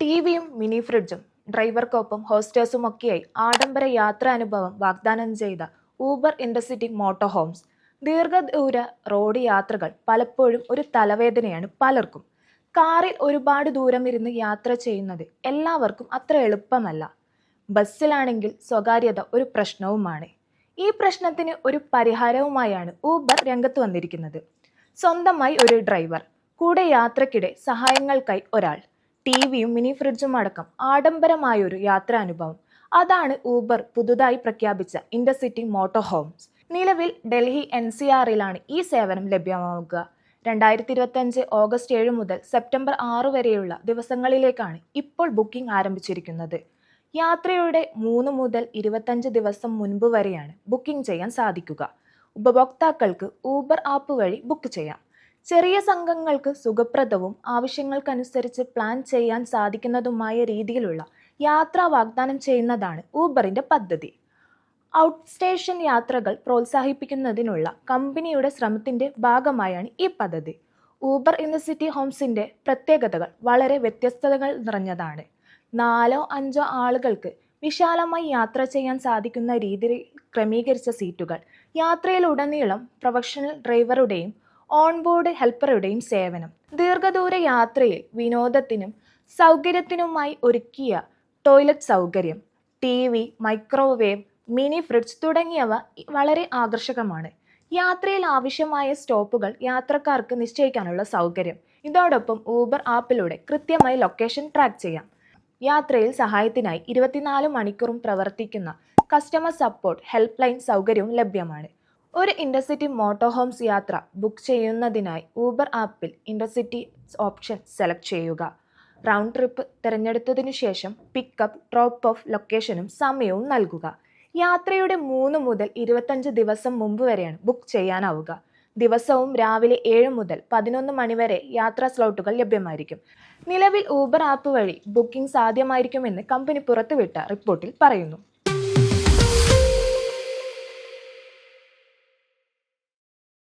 ടിവിയും mini ഫ്രിഡ്ജും ഡ്രൈവർക്കൊപ്പം ഹോസ്റ്റേഴ്സുമൊക്കെയായി ആഡംബര യാത്രാനുഭവം വാഗ്ദാനം ചെയ്ത ഊബർ ഇന്റർസിറ്റി മോട്ടോ ഹോംസ്. ദീർഘദൂര റോഡ് യാത്രകൾ പലപ്പോഴും ഒരു തലവേദനയാണ് പലർക്കും. കാറിൽ ഒരുപാട് ദൂരം ഇരുന്ന് യാത്ര ചെയ്യുന്നത് എല്ലാവർക്കും അത്ര എളുപ്പമല്ല. ബസ്സിലാണെങ്കിൽ സ്വകാര്യത ഒരു പ്രശ്നവുമാണ്. ഈ പ്രശ്നത്തിന് ഒരു പരിഹാരവുമായാണ് ഊബർ രംഗത്ത് വന്നിരിക്കുന്നത്. സ്വന്തമായി ഒരു ഡ്രൈവർ, കൂടെ യാത്രക്കിടെ സഹായങ്ങൾക്കായി ഒരാൾ, ടിവിയും മിനി ഫ്രിഡ്ജും അടക്കം ആഡംബരമായൊരു യാത്രാനുഭവം. അതാണ് ഊബർ പുതുതായി പ്രഖ്യാപിച്ച ഇന്റർസിറ്റി മോട്ടോ ഹോംസ്. നിലവിൽ ഡൽഹി NCRലാണ് ഈ സേവനം ലഭ്യമാവുക. 2025 ഓഗസ്റ്റ് 7 മുതൽ സെപ്റ്റംബർ 6 വരെയുള്ള ദിവസങ്ങളിലേക്കാണ് ഇപ്പോൾ ബുക്കിംഗ് ആരംഭിച്ചിരിക്കുന്നത്. യാത്രയുടെ 3 മുതൽ 25 ദിവസം മുൻപ് വരെയാണ് ബുക്കിംഗ് ചെയ്യാൻ സാധിക്കുക. ഉപഭോക്താക്കൾക്ക് ഊബർ ആപ്പ് വഴി ബുക്ക് ചെയ്യാം. ചെറിയ സംഘങ്ങൾക്ക് സുഖപ്രദവും ആവശ്യങ്ങൾക്കനുസരിച്ച് പ്ലാൻ ചെയ്യാൻ സാധിക്കുന്നതുമായ രീതിയിലുള്ള യാത്ര വാഗ്ദാനം ചെയ്യുന്നതാണ് ഊബറിന്റെ പദ്ധതി. ഔട്ട് സ്റ്റേഷൻ യാത്രകൾ പ്രോത്സാഹിപ്പിക്കുന്നതിനുള്ള കമ്പനിയുടെ ശ്രമത്തിന്റെ ഭാഗമായാണ് ഈ പദ്ധതി. ഊബർ ഇന്റർസിറ്റി ഹോംസിന്റെ പ്രത്യേകതകൾ വളരെ വ്യത്യസ്തതകൾ നിറഞ്ഞതാണ്. 4-5 ആളുകൾക്ക് വിശാലമായി യാത്ര ചെയ്യാൻ സാധിക്കുന്ന രീതിയിൽ ക്രമീകരിച്ച സീറ്റുകൾ, യാത്രയിലുടനീളം പ്രൊഫഷണൽ ഡ്രൈവറുടെയും ഓൺബോർഡ് ഹെൽപ്പറുടെയും സേവനം, ദീർഘദൂര യാത്രയിൽ വിനോദത്തിനും സൗകര്യത്തിനുമായി ഒരുക്കിയ ടോയ്ലറ്റ് സൗകര്യം, TV, മൈക്രോവേവ്, മിനി ഫ്രിഡ്ജ് തുടങ്ങിയവ വളരെ ആകർഷകമാണ്. യാത്രയിൽ ആവശ്യമായ സ്റ്റോപ്പുകൾ യാത്രക്കാർക്ക് നിശ്ചയിക്കാനുള്ള സൗകര്യം. ഇതോടൊപ്പം ഊബർ ആപ്പിലൂടെ കൃത്യമായി ലൊക്കേഷൻ ട്രാക്ക് ചെയ്യാം. യാത്രയിൽ സഹായത്തിനായി 24 മണിക്കൂറും പ്രവർത്തിക്കുന്ന കസ്റ്റമർ സപ്പോർട്ട് ഹെൽപ്പ് ലൈൻ സൗകര്യവും ലഭ്യമാണ്. ഒരു ഇന്റർസിറ്റി മോട്ടോ ഹോംസ് യാത്ര ബുക്ക് ചെയ്യുന്നതിനായി ഊബർ ആപ്പിൽ ഇന്റർസിറ്റി ഓപ്ഷൻ സെലക്ട് ചെയ്യുക. റൗണ്ട് ട്രിപ്പ് തിരഞ്ഞെടുത്തതിനു ശേഷം പിക്കപ്പ്, ഡ്രോപ്പ് ഓഫ് ലൊക്കേഷനും സമയവും നൽകുക. യാത്രയുടെ 3 മുതൽ 25 ദിവസം മുമ്പ് വരെയാണ് ബുക്ക് ചെയ്യാനാവുക. ദിവസവും രാവിലെ 7 മുതൽ 11 മണി വരെ യാത്രാ സ്ലോട്ടുകൾ ലഭ്യമായിരിക്കും. നിലവിൽ ഊബർ ആപ്പ് വഴി ബുക്കിംഗ് സാധ്യമായിരിക്കുമെന്ന് കമ്പനി പുറത്തുവിട്ട റിപ്പോർട്ടിൽ പറയുന്നു.